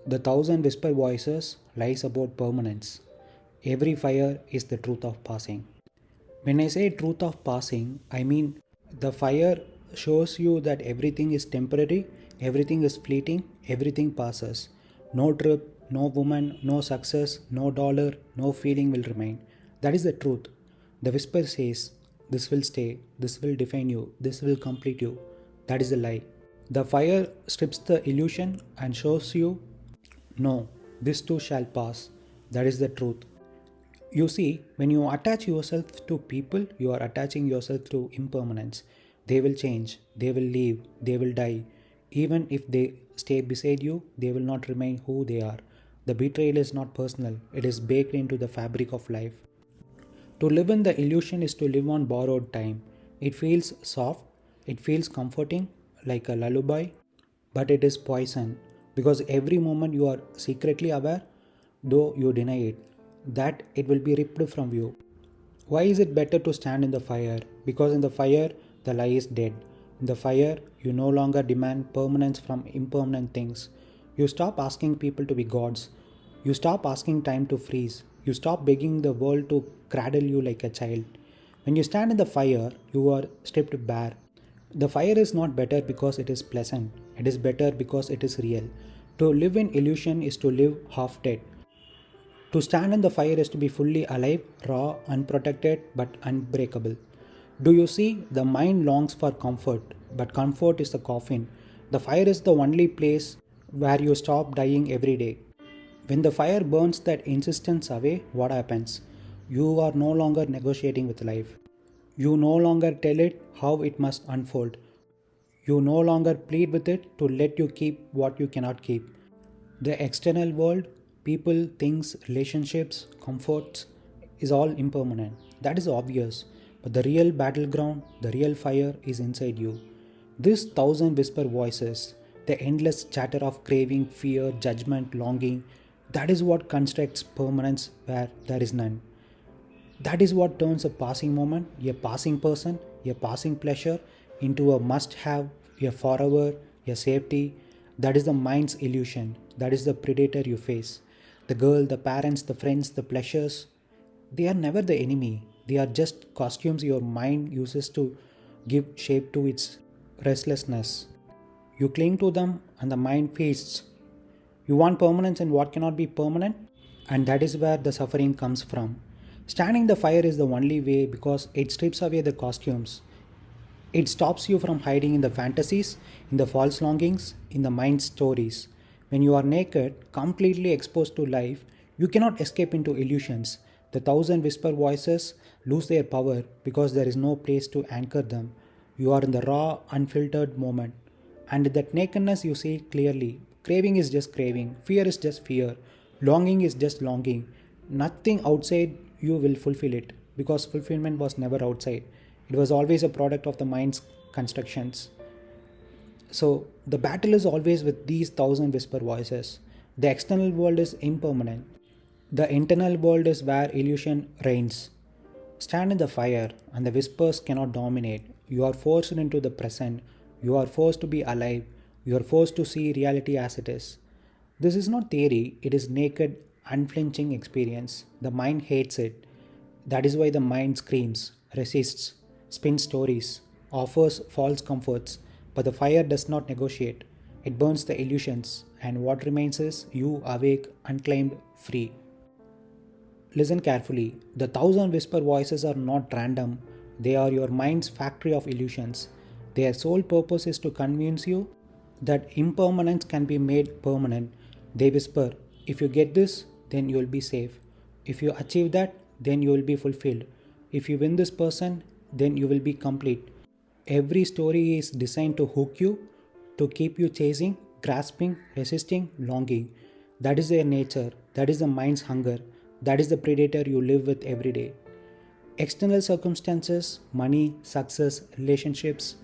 The thousand whisper voices lies about permanence. Every fire is the truth of passing. When I say truth of passing, I mean the fire shows you that everything is temporary, everything is fleeting, everything passes. No trip, no woman, no success, no dollar, no feeling will remain. That is the truth. The whisper says, this will stay, this will define you, this will complete you. That is a lie. The fire strips the illusion and shows you, no, this too shall pass. That is the truth. You see, when you attach yourself to people, you are attaching yourself to impermanence. They will change, they will leave, they will die. Even if they stay beside you, they will not remain who they are. The betrayal is not personal, it is baked into the fabric of life. To live in the illusion is to live on borrowed time. It feels soft, it feels comforting, like a lullaby, but it is poison because every moment you are secretly aware, though you deny it, that it will be ripped from you. Why is it better to stand in the fire? Because in the fire, the lie is dead. In the fire, you no longer demand permanence from impermanent things. You stop asking people to be gods. You stop asking time to freeze. You stop begging the world to cradle you like a child. When you stand in the fire, you are stripped bare. The fire is not better because it is pleasant. It is better because it is real. To live in illusion is to live half dead. To stand in the fire is to be fully alive, raw, unprotected, but unbreakable. Do you see? The mind longs for comfort, but comfort is the coffin. The fire is the only place where you stop dying every day. When the fire burns that insistence away, what happens? You are no longer negotiating with life. You no longer tell it how it must unfold. You no longer plead with it to let you keep what you cannot keep. The external world, people, things, relationships, comforts, is all impermanent. That is obvious. But the real battleground, the real fire is inside you. This thousand whisper voices, the endless chatter of craving, fear, judgment, longing, that is what constructs permanence where there is none. That is what turns a passing moment, a passing person, a passing pleasure into a must have, a forever, a safety. That is the mind's illusion. That is the predator you face. The girl, the parents, the friends, the pleasures, they are never the enemy. They are just costumes your mind uses to give shape to its restlessness. You cling to them and the mind feasts. You want permanence in what cannot be permanent, and that is where the suffering comes from. Standing the fire is the only way because it strips away the costumes. It stops you from hiding in the fantasies, in the false longings, in the mind stories. When you are naked, completely exposed to life, you cannot escape into illusions. The thousand whisper voices lose their power because there is no place to anchor them. You are in the raw, unfiltered moment. And that nakedness you see clearly. Craving is just craving, fear is just fear, longing is just longing. Nothing outside you will fulfill it because fulfillment was never outside. It was always a product of the mind's constructions. So the battle is always with these thousand whisper voices. The external world is impermanent. The internal world is where illusion reigns. Stand in the fire and the whispers cannot dominate. You are forced into the present. You are forced to be alive. You are forced to see reality as it is. This is not theory, it is naked, unflinching experience. The mind hates it. That is why the mind screams, resists, spins stories, offers false comforts, but the fire does not negotiate. It burns the illusions, and what remains is you awake, unclaimed, free. Listen carefully. The thousand whisper voices are not random, they are your mind's factory of illusions. Their sole purpose is to convince you that impermanence can be made permanent. They whisper, if you get this, then you will be safe. If you achieve that, then you will be fulfilled. If you win this person, then you will be complete. Every story is designed to hook you, to keep you chasing, grasping, resisting, longing. That is their nature. That is the mind's hunger. That is the predator you live with every day. External circumstances, money, success, relationships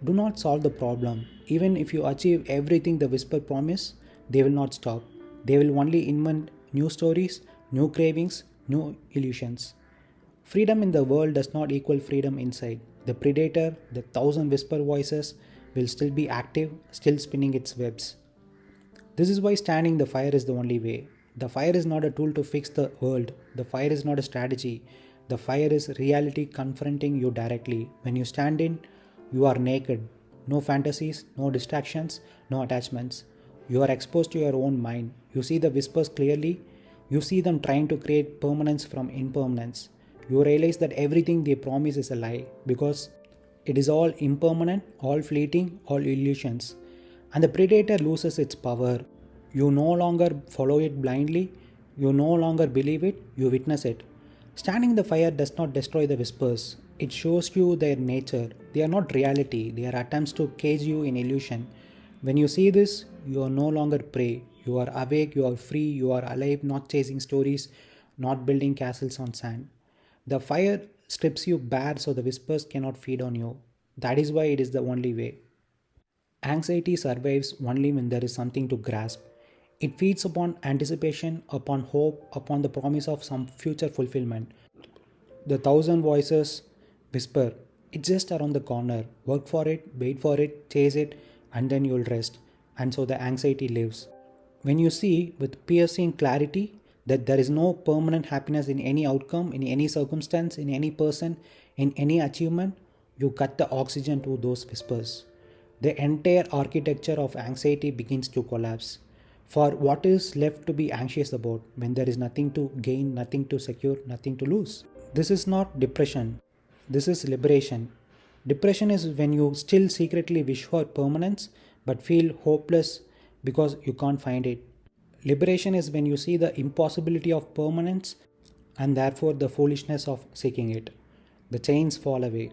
do not solve the problem. Even if you achieve everything the whisper promise, they will not stop. They will only invent new stories, new cravings, new illusions. Freedom in the world does not equal freedom inside. The predator, the thousand whisper voices, will still be active, still spinning its webs. This is why standing the fire is the only way. The fire is not a tool to fix the world. The fire is not a strategy. The fire is reality confronting you directly. When you stand in, you are naked. No fantasies, no distractions, no attachments. You are exposed to your own mind. You see the whispers clearly. You see them trying to create permanence from impermanence. You realize that everything they promise is a lie because it is all impermanent, all fleeting, all illusions. And the predator loses its power. You no longer follow it blindly, you no longer believe it, you witness it. Standing in the fire does not destroy the whispers, it shows you their nature. They are not reality, they are attempts to cage you in illusion. When you see this, you are no longer prey. You are awake, you are free, you are alive, not chasing stories, not building castles on sand. The fire strips you bare so the whispers cannot feed on you. That is why it is the only way. Anxiety survives only when there is something to grasp. It feeds upon anticipation, upon hope, upon the promise of some future fulfillment. The thousand voices whisper, it's just around the corner. Work for it, wait for it, chase it, and then you'll rest. And so the anxiety lives. When you see with piercing clarity that there is no permanent happiness in any outcome, in any circumstance, in any person, in any achievement, you cut the oxygen to those whispers. The entire architecture of anxiety begins to collapse. For what is left to be anxious about when there is nothing to gain, nothing to secure, nothing to lose? This is not depression, this is liberation. Depression is when you still secretly wish for permanence but feel hopeless because you can't find it. Liberation is when you see the impossibility of permanence and therefore the foolishness of seeking it. The chains fall away.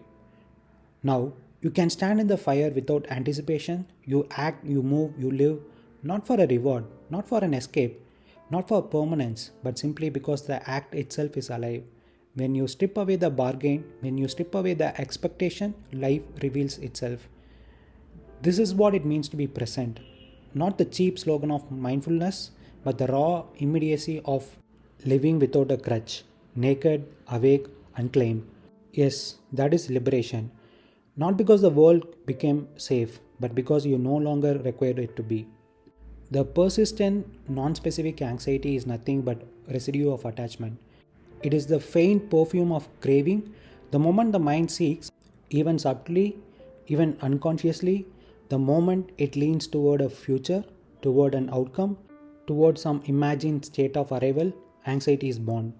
Now, you can stand in the fire without anticipation. You act, you move, you live, not for a reward, not for an escape, not for permanence, but simply because the act itself is alive. When you strip away the bargain, when you strip away the expectation, life reveals itself. This is what it means to be present. Not the cheap slogan of mindfulness, but the raw immediacy of living without a crutch, naked, awake, unclaimed. Yes, that is liberation. Not because the world became safe, but because you no longer require it to be. The persistent, non-specific anxiety is nothing but residue of attachment. It is the faint perfume of craving. The moment the mind seeks, even subtly, even unconsciously, the moment it leans toward a future, toward an outcome, toward some imagined state of arrival, anxiety is born.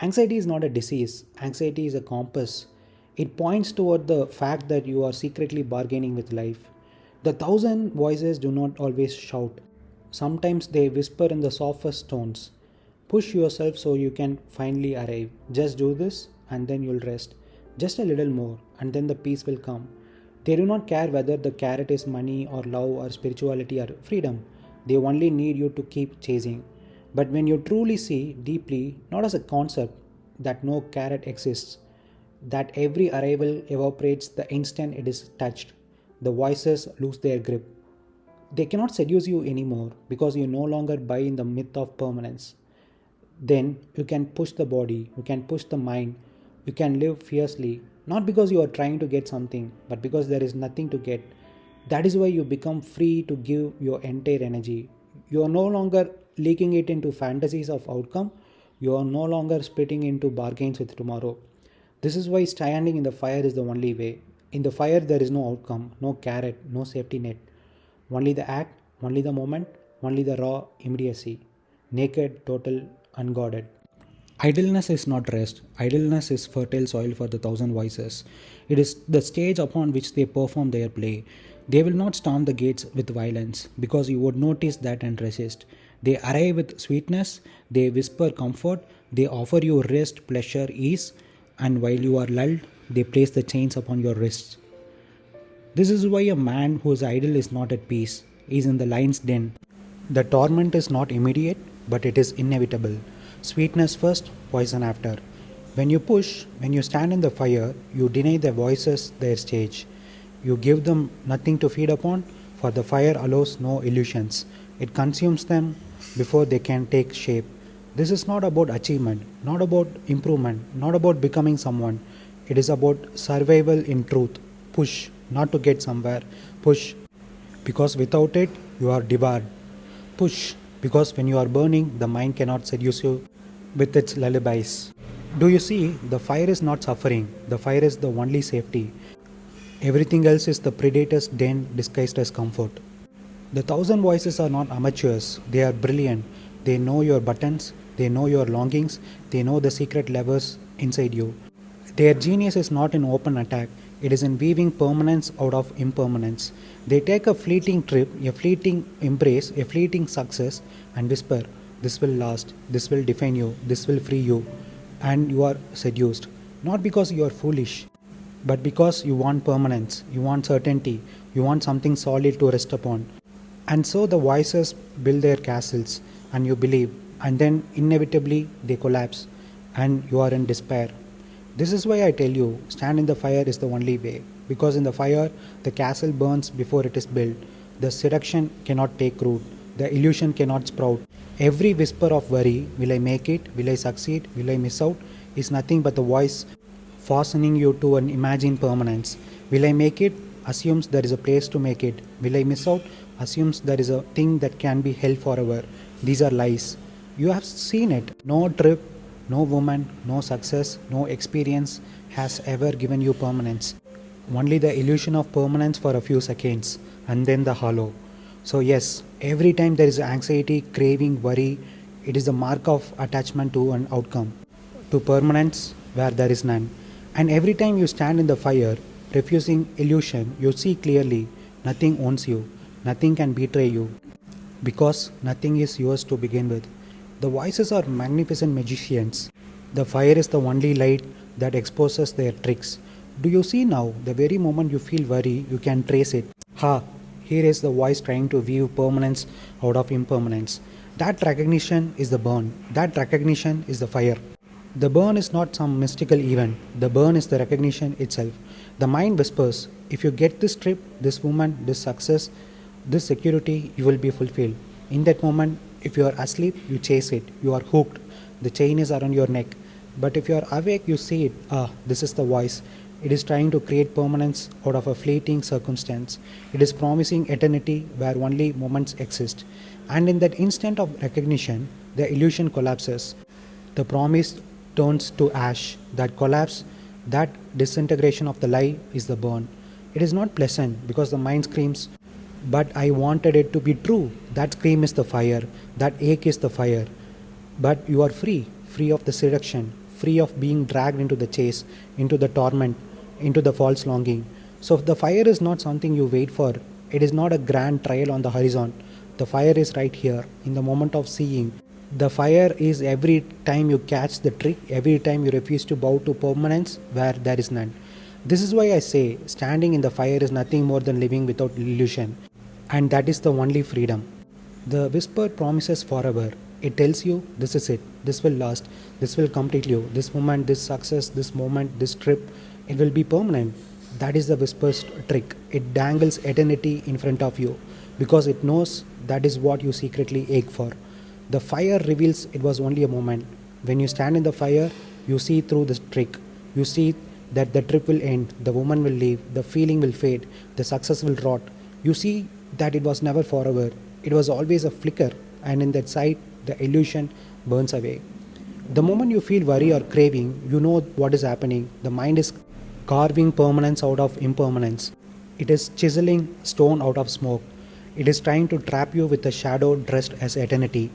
Anxiety is not a disease, anxiety is a compass. It points toward the fact that you are secretly bargaining with life. The thousand voices do not always shout. Sometimes they whisper in the softest tones. Push yourself so you can finally arrive. Just do this and then you'll rest. Just a little more and then the peace will come. They do not care whether the carrot is money or love or spirituality or freedom. They only need you to keep chasing. But when you truly see deeply, not as a concept, that no carrot exists, that every arrival evaporates the instant it is touched, the voices lose their grip. They cannot seduce you anymore because you no longer buy in the myth of permanence. Then you can push the body, you can push the mind, you can live fiercely, not because you are trying to get something, but because there is nothing to get. That is why you become free to give your entire energy. You are no longer leaking it into fantasies of outcome, you are no longer splitting into bargains with tomorrow. This is why standing in the fire is the only way. In the fire, there is no outcome, no carrot, no safety net. Only the act, only the moment, only the raw immediacy. Naked, total, unguarded. Idleness is not rest. Idleness is fertile soil for the thousand voices. It is the stage upon which they perform their play. They will not storm the gates with violence because you would notice that and resist. They arrive with sweetness, they whisper comfort, they offer you rest, pleasure, ease, and while you are lulled, they place the chains upon your wrists. This is why a man who is idle is not at peace. He is in the lion's den. The torment is not immediate, but it is inevitable. Sweetness first, poison after. When you push, when you stand in the fire, you deny the voices their stage. You give them nothing to feed upon, for the fire allows no illusions. It consumes them before they can take shape. This is not about achievement, not about improvement, not about becoming someone. It is about survival in truth. Push, not to get somewhere. Push, because without it, you are devoured. push, because when you are burning, the mind cannot seduce you with its lullabies. Do you see? The fire is not suffering, the fire is the only safety. Everything else is the predator's den disguised as comfort. The thousand voices are not amateurs, they are brilliant. They know your buttons, they know your longings, they know the secret levers inside you. Their genius is not in open attack, it is in weaving permanence out of impermanence. They take a fleeting trip, a fleeting embrace, a fleeting success, and whisper, "This will last, this will define you, this will free you." And you are seduced. Not because you are foolish, but because you want permanence, you want certainty, you want something solid to rest upon. And so the voices build their castles, and you believe, and then inevitably they collapse, and you are in despair. This is why I tell you, stand in the fire is the only way. Because in the fire, the castle burns before it is built. The seduction cannot take root. The illusion cannot sprout. Every whisper of worry, will I make it? Will I succeed? Will I miss out? Is nothing but the voice fastening you to an imagined permanence. Will I make it? Assumes there is a place to make it. Will I miss out? Assumes there is a thing that can be held forever. These are lies. You have seen it. No trip, no woman, no success, no experience has ever given you permanence. Only the illusion of permanence for a few seconds, and then the hollow. So, yes, every time there is anxiety, craving, worry, it is the mark of attachment to an outcome, to permanence where there is none. And every time you stand in the fire, refusing illusion, you see clearly nothing owns you, nothing can betray you, because nothing is yours to begin with. The voices are magnificent magicians. The fire is the only light that exposes their tricks. Do you see now, the very moment you feel worry, you can trace it. Ha, here is the voice trying to weave permanence out of impermanence. That recognition is the burn. That recognition is the fire. The burn is not some mystical event. The burn is the recognition itself. The mind whispers, if you get this trip, this woman, this success, this security, you will be fulfilled. In that moment, if you are asleep, you chase it. You are hooked. The chain is around your neck. But if you are awake, you see it. Ah, this is the voice. It is trying to create permanence out of a fleeting circumstance. It is promising eternity where only moments exist. And in that instant of recognition, the illusion collapses. The promise turns to ash. That collapse, that disintegration of the lie is the burn. It is not pleasant because the mind screams, but I wanted it to be true. That scream is the fire. That ache is the fire. But you are free, free of the seduction, free of being dragged into the chase, into the torment, into the false longing. So the fire is not something you wait for. It is not a grand trial on the horizon. The fire is right here, in the moment of seeing. The fire is every time you catch the trick, every time you refuse to bow to permanence where there is none. This is why I say standing in the fire is nothing more than living without illusion. And that is the only freedom. The whisper promises forever. It tells you this is it, this will last, this will complete you, this moment, this success, this moment, this trip, it will be permanent. That is the whisper's trick. It dangles eternity in front of you because it knows that is what you secretly ache for. The fire reveals it was only a moment. When you stand in the fire, you see through the trick. You see that the trip will end, the woman will leave, the feeling will fade, the success will rot. You see that it was never forever. It was always a flicker, and in that sight, the illusion burns away. The moment you feel worry or craving, you know what is happening. The mind is carving permanence out of impermanence. It is chiseling stone out of smoke. It is trying to trap you with a shadow dressed as eternity.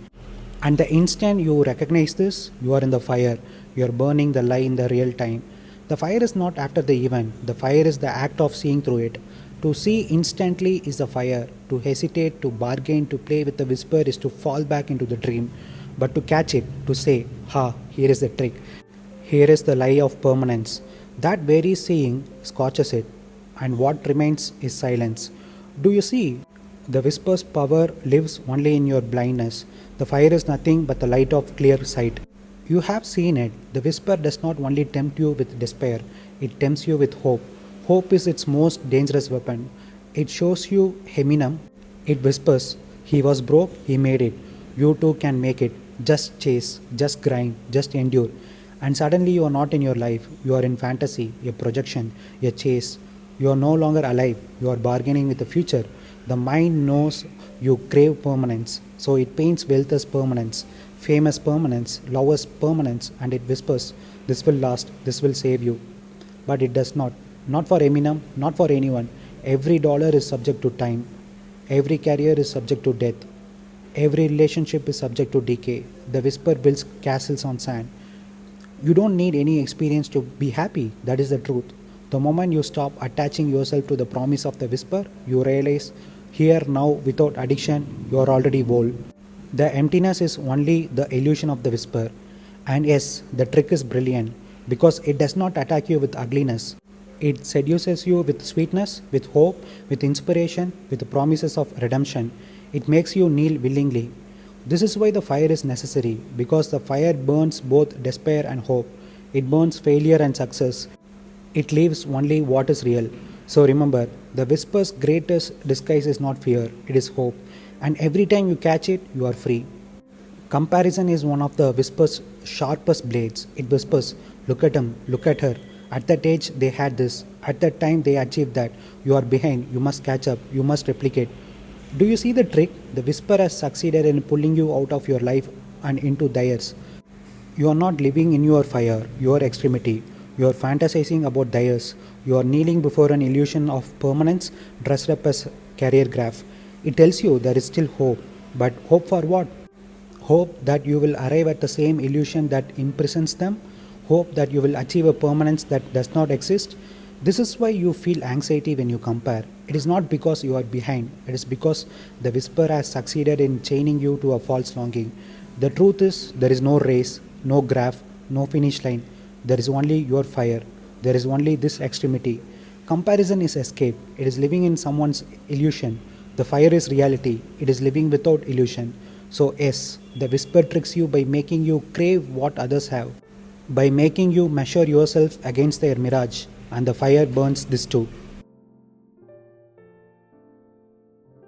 And the instant you recognize this, you are in the fire. You are burning the lie in the real time. The fire is not after the event. The fire is the act of seeing through it. To see instantly is the fire. To hesitate, to bargain, to play with the whisper is to fall back into the dream. But to catch it, to say, ha, here is the trick. Here is the lie of permanence. That very seeing scorches it, and what remains is silence. Do you see? The whisper's power lives only in your blindness. The fire is nothing but the light of clear sight. You have seen it. The whisper does not only tempt you with despair, it tempts you with hope. Hope is its most dangerous weapon. It shows you Eminem. It whispers, he was broke, he made it. You too can make it. Just chase, just grind, just endure. And suddenly you are not in your life. You are in fantasy, a projection, a chase. You are no longer alive. You are bargaining with the future. The mind knows you crave permanence. So it paints wealth as permanence, fame as permanence, love as permanence, and it whispers, "This will last, this will save you." But it does not. Not for Eminem, not for anyone. Every dollar is subject to time. Every career is subject to death. Every relationship is subject to decay. The whisper builds castles on sand. You don't need any experience to be happy. That is the truth. The moment you stop attaching yourself to the promise of the whisper, you realize here now without addiction, you are already whole. The emptiness is only the illusion of the whisper. And yes, the trick is brilliant because it does not attack you with ugliness. It seduces you with sweetness, with hope, with inspiration, with the promises of redemption. It makes you kneel willingly. This is why the fire is necessary, because the fire burns both despair and hope. It burns failure and success. It leaves only what is real. So remember, the whisper's greatest disguise is not fear, it is hope. And every time you catch it, you are free. Comparison is one of the whisper's sharpest blades. It whispers, "Look at him, look at her. At that age, they had this. At that time, they achieved that. You are behind. You must catch up. You must replicate." Do you see the trick? The whisper has succeeded in pulling you out of your life and into theirs. You are not living in your fire, your extremity. You are fantasizing about theirs. You are kneeling before an illusion of permanence dressed up as career graph. It tells you there is still hope. But hope for what? Hope that you will arrive at the same illusion that imprisons them. Hope that you will achieve a permanence that does not exist. This is why you feel anxiety when you compare. It is not because you are behind, it is because the whisper has succeeded in chaining you to a false longing. The truth is, there is no race, no graph, no finish line. There is only your fire. There is only this extremity. Comparison is escape, it is living in someone's illusion. The fire is reality, it is living without illusion. So, yes, the whisper tricks you by making you crave what others have, by making you measure yourself against their mirage, and the fire burns this too.